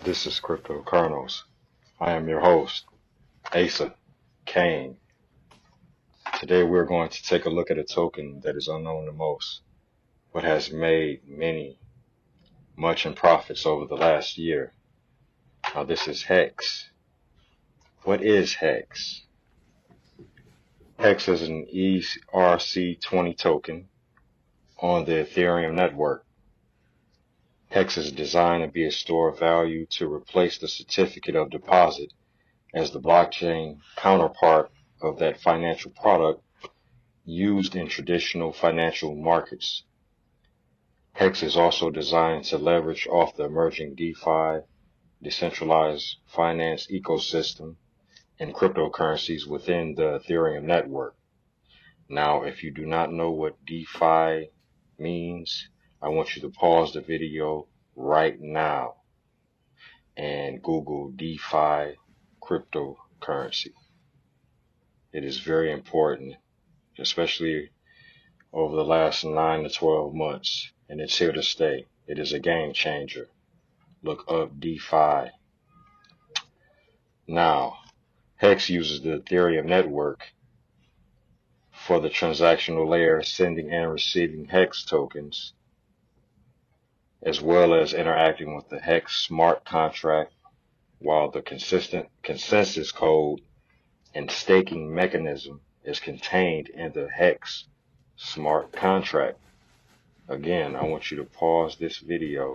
This is Cryptocurrences. I am your host, Asa Kane. Today we're going to take a look at a token that is unknown to most, but has made much in profits over the last year. Now this is Hex. What is Hex? Hex is an ERC20 token on the Ethereum Network. Hex is designed to be a store of value to replace the certificate of deposit as the blockchain counterpart of that financial product used in traditional financial markets. Hex is also designed to leverage off the emerging DeFi, decentralized finance ecosystem, and cryptocurrencies within the Ethereum network. Now, if you do not know what DeFi means, I want you to pause the video right now and Google DeFi cryptocurrency. It is very important, especially over the last 9 to 12 months, and it's here to stay. It is a game changer. Look up DeFi. Now, Hex uses the Ethereum network for the transactional layer, sending and receiving Hex tokens, as well as interacting with the Hex smart contract, while the consensus code and staking mechanism is contained in the Hex smart contract. Again, I want you to pause this video.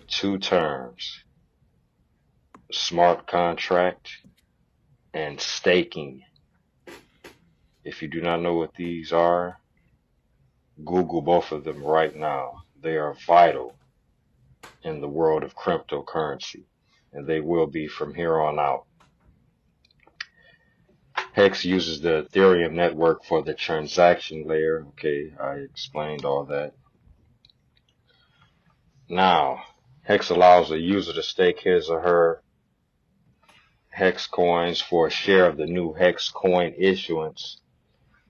Two terms: smart contract and staking. If you do not know what these are, Google both of them right now. They are vital in the world of cryptocurrency, and they will be from here on out. Hex uses the Ethereum network for the transaction layer. Okay, I explained all that. Now, Hex allows a user to stake his or her Hex coins for a share of the new Hex coin issuance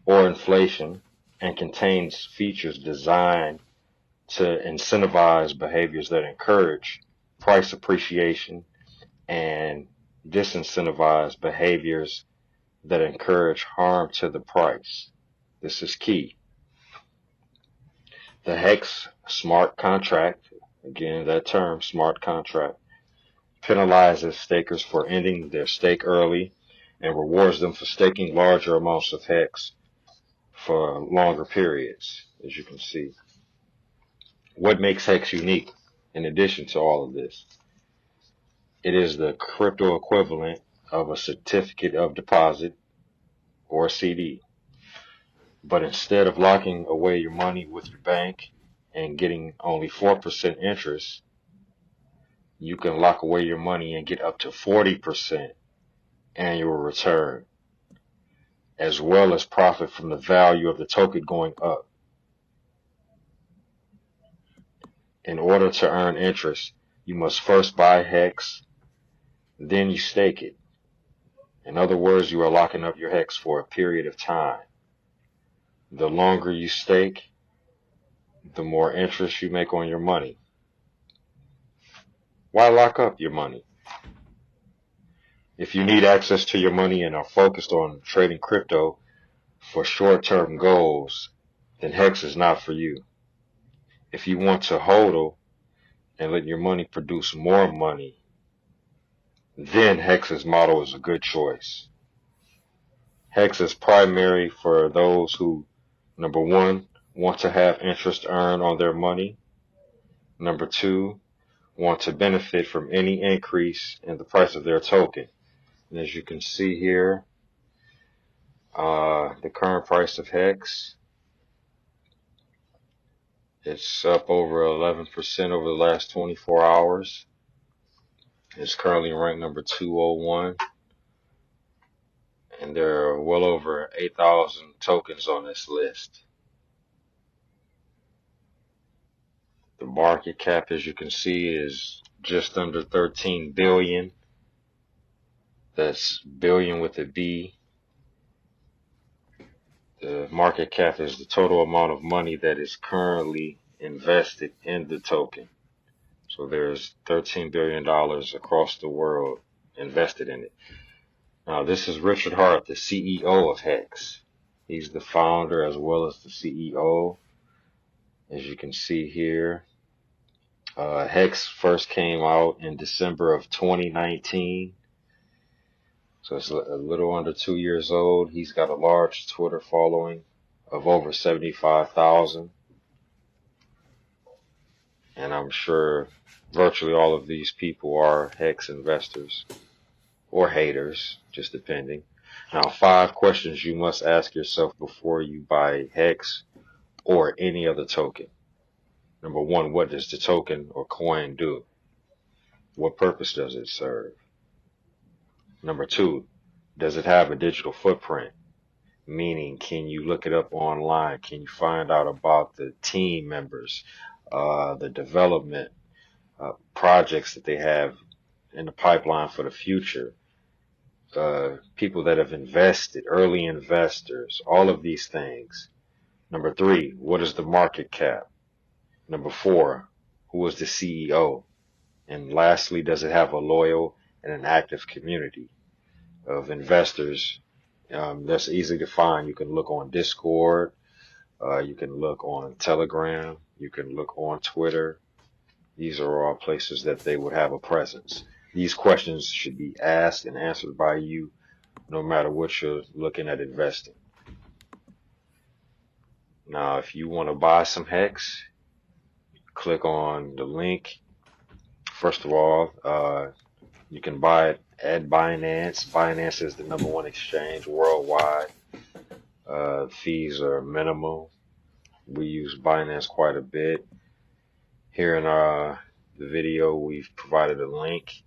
or inflation, and contains features designed to incentivize behaviors that encourage price appreciation and disincentivize behaviors that encourage harm to the price. This is key. The Hex smart contract, again that term, smart contract, penalizes stakers for ending their stake early and rewards them for staking larger amounts of Hex for longer periods, as you can see. What makes Hex unique in addition to all of this? It is the crypto equivalent of a certificate of deposit or a CD. But instead of locking away your money with your bank and getting only 4% interest, you can lock away your money and get up to 40% annual return, as well as profit from the value of the token going up. In order to earn interest, you must first buy Hex, then you stake it. In other words, you are locking up your Hex for a period of time. The longer you stake, the more interest you make on your money. Why lock up your money? If you need access to your money and are focused on trading crypto for short-term goals, then Hex is not for you. If you want to hodl and let your money produce more money, then Hex's model is a good choice. Hex is primary for those who, number one, want to have interest earned on their money. Number two, want to benefit from any increase in the price of their token. And as you can see here, the current price of Hex, it's up over 11% over the last 24 hours. It's currently ranked number 201. And there are well over 8,000 tokens on this list. The market cap, as you can see, is just under 13 billion. That's billion with a B. The market cap is the total amount of money that is currently invested in the token. So there's $13 billion across the world invested in it. Now, this is Richard Hart, the CEO of Hex. He's the founder as well as the CEO, as you can see here. Hex first came out in December of 2019. So it's a little under 2 years old. He's got a large Twitter following of over 75,000. And I'm sure virtually all of these people are Hex investors or haters, just depending. Now, 5 questions you must ask yourself before you buy Hex or any other token. Number 1, what does the token or coin do? What purpose does it serve? Number 2, does it have a digital footprint? Meaning, can you look it up online? Can you find out about the team members, the development projects that they have in the pipeline for the future? People that have invested, early investors, all of these things. Number 3, what is the market cap? Number 4, who is the CEO? And lastly, does it have a loyal and an active community of investors? That's easy to find. You can look on Discord, you can look on Telegram, you can look on Twitter. These are all places that they would have a presence. These questions should be asked and answered by you no matter what you're looking at investing. Now, if you want to buy some Hex, click on the link. First of all, you can buy it at Binance. Binance is the #1 exchange worldwide. Fees are minimal. We use Binance quite a bit. Here in the video, we've provided a link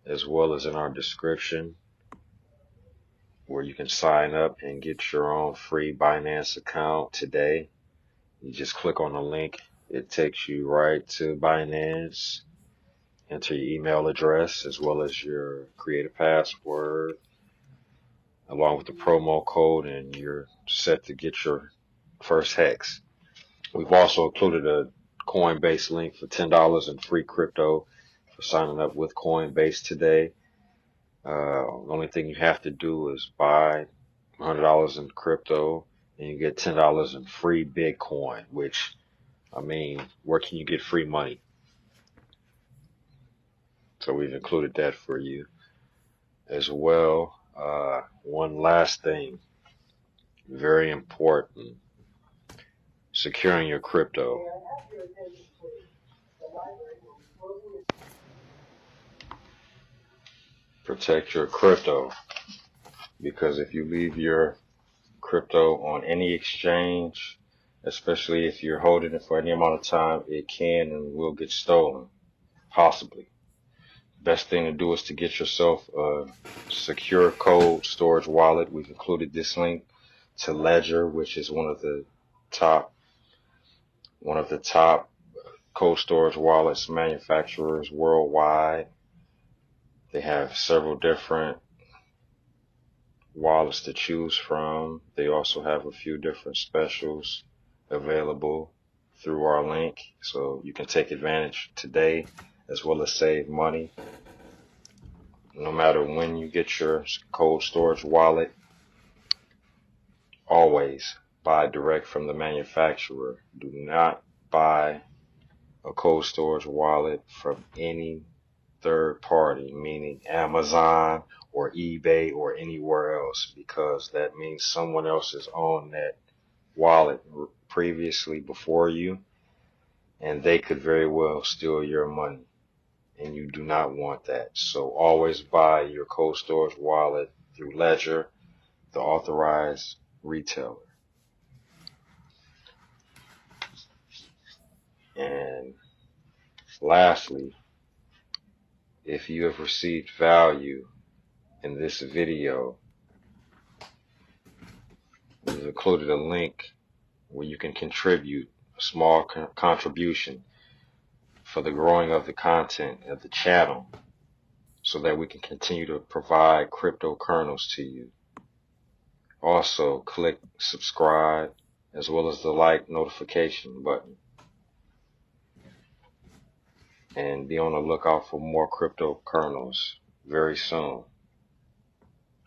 as well as in our description where you can sign up and get your own free Binance account today. You just click on the link. It takes you right to Binance. Enter your email address as well as your create a password along with the promo code, and you're set to get your first Hex. We've also included a Coinbase link for $10 in free crypto for signing up with Coinbase today. The only thing you have to do is buy $100 in crypto and you get $10 in free Bitcoin, which, I mean, where can you get free money? So we've included that for you as well. One last thing, very important, securing your crypto. Protect your crypto, because if you leave your crypto on any exchange, especially if you're holding it for any amount of time, it can and will get stolen, possibly. Best thing to do is to get yourself a secure cold storage wallet. We've included this link to Ledger, which is one of the top cold storage wallets manufacturers worldwide. They have several different wallets to choose from. They also have a few different specials available through our link, so you can take advantage today as well as save money. No matter when you get your cold storage wallet, always buy direct from the manufacturer. Do not buy a cold storage wallet from any third party, meaning Amazon or eBay or anywhere else, because that means someone else has owned that wallet previously before you, and they could very well steal your money, and you do not want that. So always buy your cold storage wallet through Ledger, the authorized retailer. And lastly, if you have received value in this video, we've included a link where you can contribute a small contribution for the growing of the content of the channel so that we can continue to provide crypto kernels to you. Also, click subscribe as well as the like notification button. and be on the lookout for more crypto kernels very soon.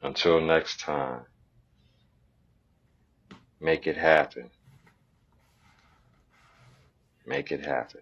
Until next time, make it happen. Make it happen.